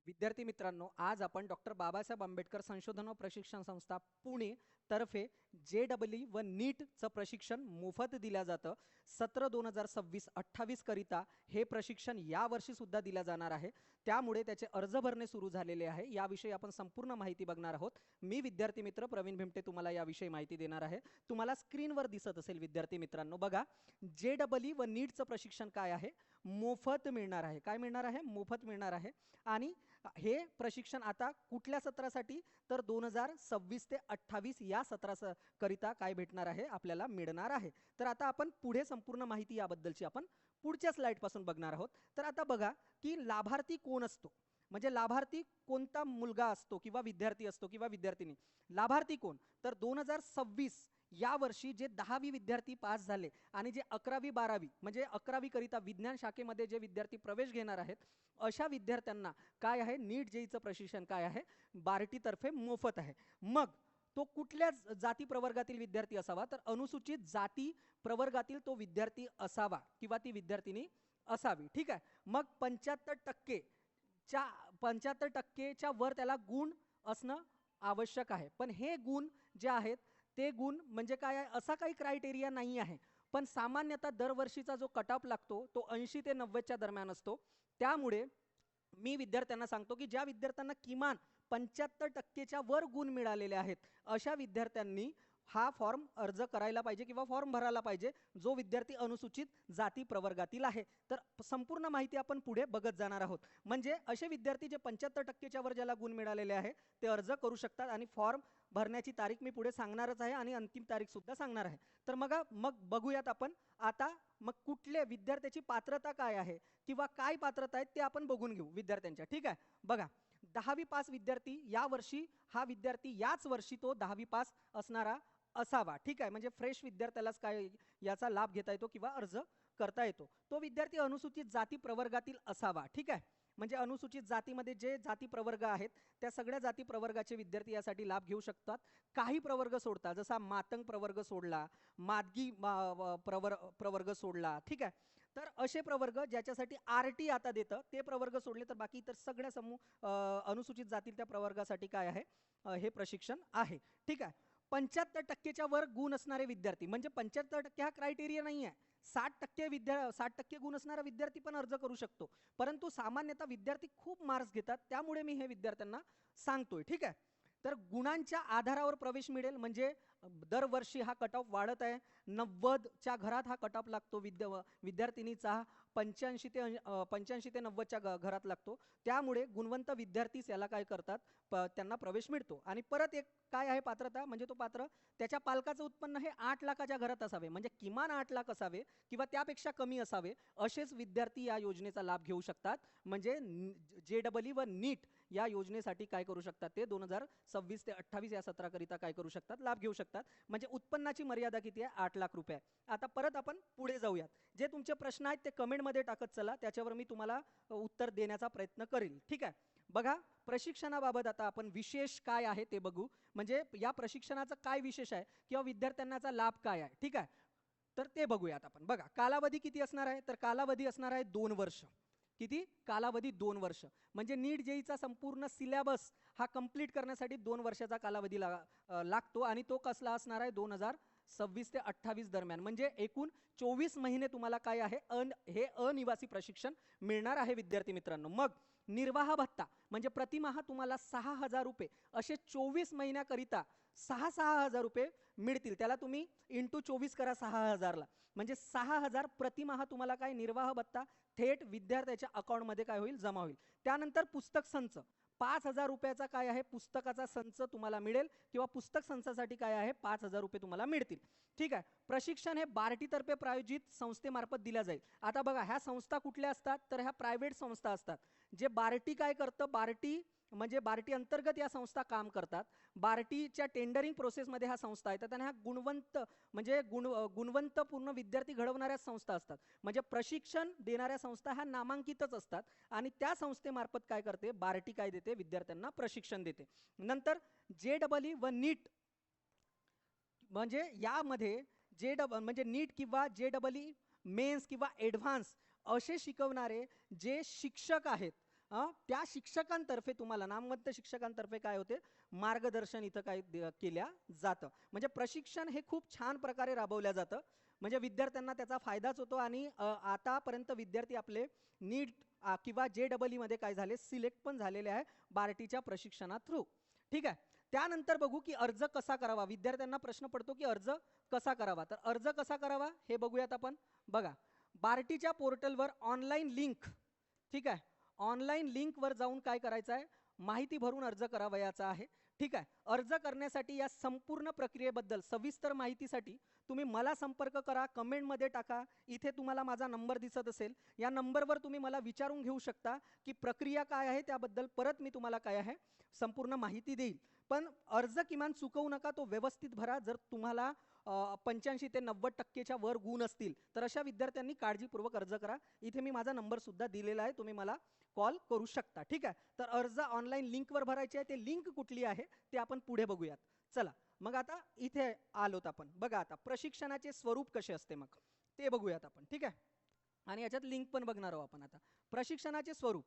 विद्यार्थी मित्रांनो, आज आपण डॉक्टर बाबासाहेब आंबेडकर संशोधन व प्रशिक्षण संस्था पुणे तर्फे JEE व नीटचं प्रशिक्षण मोफत दिलं जातं. 17/2026-28 करिता हे प्रशिक्षण यावर्षी सुद्धा दिलं जाणार आहे. त्यामुळे त्याचे अर्ज भरणे सुरू झालेले आहे. याविषयी आपण संपूर्ण माहिती बघणार आहोत. मी विद्यार्थी मित्र प्रवीण भिमटे तुम्हाला याविषयी माहिती देणार आहे. तुम्हाला स्क्रीनवर दिसत असेल विद्यार्थी मित्रांनो, बघा JEE व नीटचं प्रशिक्षण काय आहे, मोफत मिळणार आहे. काय मिळणार आहे? मोफत मिळणार आहे. आणि हे प्रशिक्षण आता कुठल्या सत्रासाठी, तर 2026 ते 28 या सत्राकरिता काय भेटणार आहे, आपल्याला मिळणार आहे. तर आता आपण पुढे संपूर्ण माहिती याबद्दलची आपण पुढच्या स्लाइडपासून बघणार आहोत. तर आता बघा की लाभार्थी कोण असतो, म्हणजे लाभार्थी कोणता मुलगा असतो किंवा विद्यार्थी असतो किंवा विद्यार्थिनी. लाभार्थी कोण, तर 2026 या वर्षी जे 10वी विद्यार्थी पास झाले आणि जे 11वी 12वी म्हणजे 11वी करिता विज्ञान शाखेमध्ये जे विद्यार्थी प्रवेश घेणार आहेत, अशा विद्यार्थ्यांना काय आहे, नीट जेईचं प्रशिक्षण काय आहे, बार्टीतर्फे मोफत आहे. मग तो कुठल्या जाती प्रवर्गातील विद्यार्थी असावा, तर अनुसूचित जाती प्रवर्गातील तो विद्यार्थी असावा किंवा ती विद्यार्थिनी असावी. ठीक आहे. मग 75%च्या वर त्याला गुण असणं आवश्यक आहे. पण हे गुण जे आहेत ते गुण म्हणजे काय आहे, असा काही क्रायटेरिया नाही आहे. पण सामान्यतः दरवर्षीचा जो कट ऑफ लागतो तो 80 ते 90च्या दरम्यान असतो. त्यामुळे मी विद्यार्थ्यांना सांगतो की ज्या विद्यार्थ्यांना किमान 75%च्या वर गुण मिळालेले आहेत, अशा विद्यार्थ्यांनी हा फॉर्म अर्ज करायला पाहिजे किंवा फॉर्म भरायला पाहिजे, जो विद्यार्थी अनुसूचित जाती प्रवर्गातील आहे. तर संपूर्ण माहिती आपण पुढे बघत जाणार आहोत. म्हणजे असे विद्यार्थी जे 75%च्या वर ज्याला गुण मिळालेले आहे ते अर्ज करू शकतात आणि फॉर्म भरण्याची तारीख मी पुढे सांगणारच आहे आणि अंतिम तारीख सुद्धा सांगणार आहे. तर मग बघूयात आपण आता मग कुठले विद्यार्थ्याची पात्रता काय आहे किंवा काय पात्रता आहेत ते आपण बघून घेऊ विद्यार्थ्यांच्या. ठीक आहे. बघा 10वी पास विद्यार्थी, या वर्षी हा विद्यार्थी याच वर्षी तो 10वी पास असणारा असावा. ठीक आहे. म्हणजे फ्रेश विद्यार्थ्यालाच काय याचा लाभ घेता येतो किंवा अर्ज करता येतो. तो विद्यार्थी अनुसूचित जाती प्रवर्गातील असावा. ठीक आहे. म्हणजे अनुसूचित जातीमध्ये जे जाती प्रवर्ग आहेत त्या सगळ्या जाती प्रवर्गाचे विद्यार्थी यासाठी लाभ घेऊ शकतात. काही प्रवर्ग सोडतात, जसा मातंग प्रवर्ग सोडला, मादगी प्रवर्ग सोडला. ठीक आहे. तर असे प्रवर्ग ज्याच्यासाठी RT आता देतं ते प्रवर्ग सोडले तर बाकी इतर सगळ्या अनुसूचित जातील त्या प्रवर्गासाठी काय आहे, हे प्रशिक्षण आहे. ठीक आहे. 75%च्या वर गुण असणारे विद्यार्थी, म्हणजे 75% हा क्रायटेरिया नाही आहे. 60% गुण असणारा विद्यार्थी पण अर्ज करू शकतो. परंतु सामान्यतः विद्यार्थी खूप मार्क्स घेतात, त्यामुळे मी हे विद्यार्थ्यांना सांगतोय. ठीक आहे. तर गुणांच्या आधारावर प्रवेश मिळेल, म्हणजे दरवर्षी हा कट ऑफ वाढत आहे. 90च्या घरात हा कट ऑफ लागतो. विद्यार्थिनीचा 85 ते 90च्या घरात लागतो. त्यामुळे गुणवंत विद्यार्थीच याला काय करतात, त्यांना प्रवेश मिळतो. आणि परत एक काय आहे पात्रता, म्हणजे तो पात्र त्याच्या पालकाचं उत्पन्न हे 8 लाखाच्या घरात असावे, म्हणजे किमान 8 लाख असावे किंवा त्यापेक्षा कमी असावे, असेच विद्यार्थी या योजनेचा लाभ घेऊ शकतात. म्हणजे JEE व नीट या योजनेसाठी काय करू शकतात, ते 2026 ते 28 या सत्राकरिता काय करू शकतात, लाभ घेऊ शकतात. म्हणजे उत्पन्नाची मर्यादा किती आहे, 8 लाख रुपये. आता परत आपण पुढे जाऊयात. जे तुमचे प्रश्न आहेत ते कमेंटमध्ये टाकत चला, त्याच्यावर मी तुम्हाला उत्तर देण्याचा प्रयत्न करेल. ठीक आहे. बघा प्रशिक्षणाबाबत आता आपण विशेष काय आहे ते बघू. म्हणजे या प्रशिक्षणाचा काय विशेष आहे किंवा विद्यार्थ्यांनाचा लाभ काय आहे. ठीक आहे. तर ते बघूयात आपण. बघा कालावधी किती असणार आहे, तर कालावधी असणार आहे 2 वर्ष. किती? कालावधी 2 वर्ष. म्हणजे नीट जेईचा संपूर्ण सिलेबस हा कंप्लीट करण्यासाठी 2 वर्षाचा कालावधी लागतो आणि तो कसला असणार आहे, 2026 ते 28 दरम्यान. म्हणजे एकूण 24 महिने तुम्हाला काय आहे, हे अनिवासी प्रशिक्षण मिळणार आहे विद्यार्थी मित्रांनो. मग निर्वाह भत्ता म्हणजे प्रतिमाह तुम्हाला 6,000 रुपये असे 24 महिन्याकरिता 6,000 रुपये मिळतील. त्याला तुम्ही इंटू 24 करा 6,000ला, म्हणजे 6,000 प्रतिमाह तुम्हाला काय निर्वाह भत्ता थेट विद्यार्थ्याच्या अकाउंटमध्ये काय होईल, जमा होईल. त्यानंतर पुस्तक संच 5,000 रुपयाचा काय आहे, पुस्तकाचा संच तुम्हाला मिळेल किंवा पुस्तक संचासाठी काय आहे, 5,000 रुपये तुम्हाला मिळतील. ठीक आहे. प्रशिक्षण हे बार्टीतर्फे प्रायोजित संस्थेमार्फत दिल्या जाईल. आता बघा ह्या संस्था कुठल्या असतात, तर ह्या प्रायव्हेट संस्था असतात. जे बार्टी काय करतं, बार्टी म्हणजे बार्टी अंतर्गत या संस्था काम करतात. बार्टीच्या टेंडरिंग प्रोसेसमध्ये ह्या संस्था येतात आणि ह्या गुणवंतपूर्ण विद्यार्थी घडवणाऱ्या संस्था असतात. म्हणजे प्रशिक्षण देणाऱ्या संस्था ह्या नामांकितच असतात आणि त्या संस्थेमार्फत काय करते, बार्टी काय देते, विद्यार्थ्यांना प्रशिक्षण देते. नंतर JEE व नीट म्हणजे यामध्ये म्हणजे नीट किंवा JEE मेन्स किंवा ॲडव्हान्स असे शिकवणारे जे शिक्षक आहेत, त्या शिक्षकांतर्फे तुम्हाला नामवंत शिक्षकांतर्फे काय होते, मार्गदर्शन इथं काय केल्या जातं. म्हणजे प्रशिक्षण हे खूप छान प्रकारे राबवल्या जातं, म्हणजे विद्यार्थ्यांना त्याचा फायदाच होतो. आणि आतापर्यंत विद्यार्थी आपले नीट किंवा JEE मध्ये काय झाले, सिलेक्ट पण झालेले आहे बार्टीच्या प्रशिक्षणा थ्रू. ठीक आहे. त्यानंतर बघू की अर्ज कसा करावा. विद्यार्थ्यांना प्रश्न पडतो की अर्ज कसा करावा. तर अर्ज कसा करावा हे बघूयात आपण. बघा, बार्टीच्या पोर्टलवर ऑनलाईन लिंक, ठीक आहे, ऑनलाईन लिंकवर जाऊन काय करायचं आहे, माहिती भरून अर्ज करावयाचा आहे. ठीक आहे. अर्ज करण्यासाठी या संपूर्ण प्रक्रियेबद्दल सविस्तर माहितीसाठी तुम्ही मला संपर्क करा, कमेंटमध्ये टाका. इथे तुम्हाला माझा नंबर दिसत असेल, या नंबरवर तुम्ही मला विचारून घेऊ शकता की प्रक्रिया काय आहे, त्याबद्दल परत मी तुम्हाला काय आहे संपूर्ण माहिती देईल. पण अर्ज किमान चुकवू नका, तो व्यवस्थित भरा. जर तुम्हाला 85 ते 90% वर गुण असतील तर अशा विद्यार्थ्यांनी काळजीपूर्वक अर्ज करा. इथे मी माझा नंबर सुद्धा दिलेला आहे, तुम्ही मला कॉल करू शकता. ठीक आहे. तर अर्ज ऑनलाईन लिंकवर भरायचे आहे. ते लिंक कुठली आहे ते आपण पुढे बघूयात. चला मग आता इथे आलोत आपण. बघा आता प्रशिक्षणाचे स्वरूप कसे असते मग ते बघूयात आपण. ठीक आहे. आणि याच्यात लिंक पण बघणार आहोत आपण. आता प्रशिक्षणाचे स्वरूप,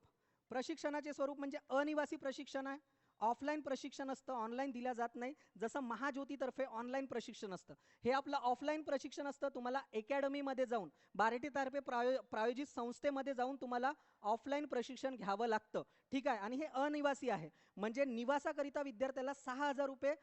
प्रशिक्षणाचे स्वरूप म्हणजे अनिवासी प्रशिक्षण आहे, ऑफलाईन प्रशिक्षण असतं, ऑनलाईन दिल्या जात नाही. जसं महाज्योतीतर्फे ऑनलाईन प्रशिक्षण असतं, हे आपलं ऑफलाईन प्रशिक्षण असतं. तुम्हाला अकॅडमीमध्ये जाऊन, बार्टीतर्फे प्रायोजित संस्थेमध्ये जाऊन तुम्हाला ऑफलाईन प्रशिक्षण घ्यावं लागतं. ठीक आहे. आणि हे अनिवासी आहे, म्हणजे निवासाकरिता विद्यार्थ्याला 6,000 रुपये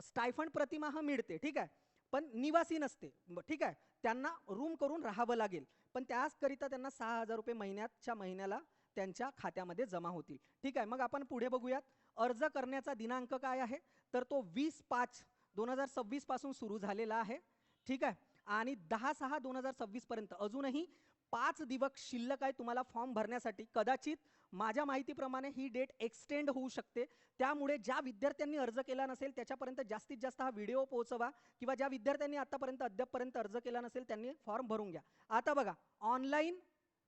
स्टायफंड प्रतिमाह मिळते. ठीक आहे. पण निवासी नसते. ठीक आहे. त्यांना रूम करून राहावं लागेल, पण त्याचकरिता त्यांना 6,000 रुपये महिन्याच्या महिन्याला त्यांच्या खात्यामध्ये जमा होतील. ठीक आहे. मग आपण पुढे बघूयात. अर्ज करण्याचा दिनांक काय आहे, तर तो 20/5/2026 पासून सुरू झालेला आहे. ठीक आहे. आणि 10/6/2026 पर्यंत अजूनही 5 दिवस शिल्लक आहे तुम्हाला फॉर्म भरण्यासाठी. कदाचित माझ्या माहितीप्रमाणे ही डेट एक्सटेंड होऊ शकते. त्यामुळे ज्या विद्यार्थ्यांनी अर्ज केला नसेल त्याच्यापर्यंत जास्तीत जास्त हा व्हिडिओ पोहोचवा, किंवा ज्या विद्यार्थ्यांनी आतापर्यंत अद्यापपर्यंत अर्ज केला नसेल त्यांनी फॉर्म भरून घ्या. आता बघा, ऑनलाईन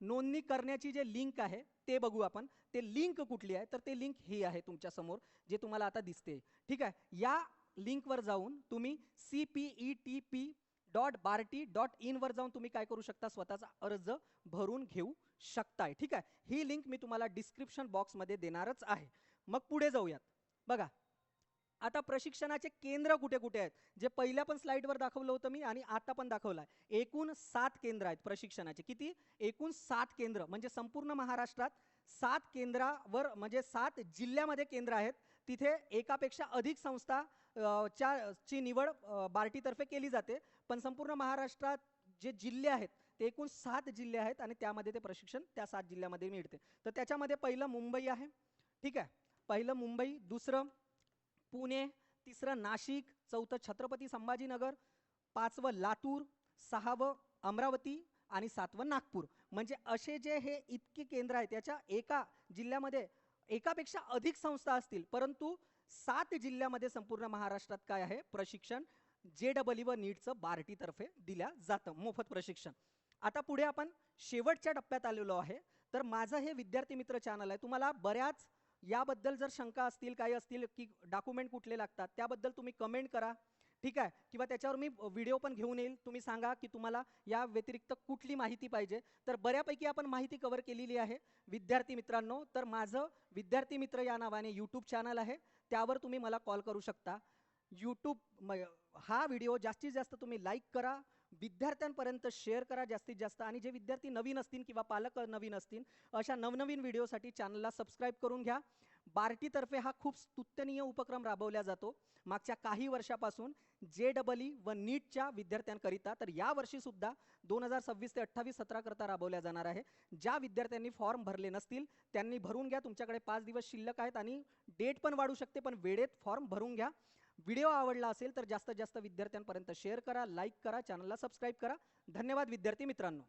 नोंदणी करण्याची जे लिंक आहे ते बघू आपण. ते लिंक कुठली आहे, तर ते लिंक ही आहे तुमच्या समोर, जे तुम्हाला आता दिसते. ठीक आहे. या लिंकवर जाऊन तुम्ही CPETP.barty.in वर जाऊन तुम्ही काय करू शकता, स्वतःचा अर्ज भरून घेऊ शकताय. ठीक आहे. ही लिंक मी तुम्हाला डिस्क्रिप्शन बॉक्समध्ये देणारच आहे. मग पुढे जाऊयात. बघा आता प्रशिक्षणाचे केंद्र कुठे कुठे आहेत, जे पहिल्या पण स्लाइडवर दाखवलं होतं मी आणि आता पण दाखवलं आहे. एकूण 7 केंद्र आहेत प्रशिक्षणाचे. किती? एकूण 7 केंद्र, म्हणजे संपूर्ण महाराष्ट्रात 7 केंद्रावर, म्हणजे 7 जिल्ह्यामध्ये केंद्र आहेत. तिथे एकापेक्षा अधिक संस्था ची निवड बार्टीतर्फे केली जाते. पण संपूर्ण महाराष्ट्रात जे जिल्हे आहेत ते एकूण 7 जिल्हे आहेत आणि त्यामध्ये ते प्रशिक्षण त्या 7 जिल्ह्यामध्ये मिळते. तर त्याच्यामध्ये पहिलं मुंबई आहे. ठीक आहे. पहिलं मुंबई, दुसरं पुणे, तिसरं नाशिक, चौथं छत्रपती संभाजीनगर, 5वं लातूर, 6वं अमरावती आणि 7वं नागपूर. म्हणजे असे जे हे इतके केंद्र आहेत, त्याच्या एका जिल्ह्यामध्ये एकापेक्षा अधिक संस्था असतील, परंतु 7 जिल्ह्यामध्ये संपूर्ण महाराष्ट्रात काय आहे, प्रशिक्षण JEE व नीटचं बार्टीतर्फे दिल्या जातं, मोफत प्रशिक्षण. आता पुढे आपण शेवटच्या टप्प्यात आलेलो आहे. तर माझं हे विद्यार्थी मित्र चॅनल आहे. तुम्हाला बऱ्याच याबद्दल जर शंका असतील, काही असतील की डॉक्युमेंट कुठले लागतात, त्याबद्दल तुम्ही कमेंट करा. ठीक आहे. किंवा त्याच्यावर मी व्हिडिओ पण घेऊन येईल. तुम्ही सांगा की तुम्हाला या व्यतिरिक्त कुठली माहिती पाहिजे. तर बऱ्यापैकी आपण माहिती कव्हर केलेली आहे विद्यार्थी मित्रांनो. तर माझं विद्यार्थी मित्र या नावाने यूट्यूब चॅनल आहे, त्यावर तुम्ही मला कॉल करू शकता. हा व्हिडिओ जास्तीत जास्त तुम्ही लाईक करा, विद्यार्थ्यांपर्यंत शेअर करा जास्तीत जास्त. आणि जे विद्यार्थी नवीन असतील किंवा पालक नवीन असतील, अशा नवनवीन व्हिडिओसाठी चॅनलला सबस्क्राईब करून घ्या. बार्टीतर्फे हा खूप स्तुत्यनीय उपक्रम राबवला जातो मागच्या काही वर्षापासून JEE व नीटच्या विद्यार्थ्यांकरिता. तर या वर्षी सुद्धा 2026 ते 28-17 करता राबवल्या जाणार आहे. ज्या विद्यार्थ्यांनी फॉर्म भरले नसतील त्यांनी भरून घ्या. तुमच्याकडे 5 दिवस शिल्लक आहेत आणि डेट पण वाढू शकते, पण वेळेत फॉर्म भरून घ्या. व्हिडिओ आवडला असेल तर जास्तीत जास्त विद्यार्थ्यांपर्यंत शेअर करा, लाईक करा, चॅनलला सबस्क्राईब करा. धन्यवाद विद्यार्थी मित्रांनो.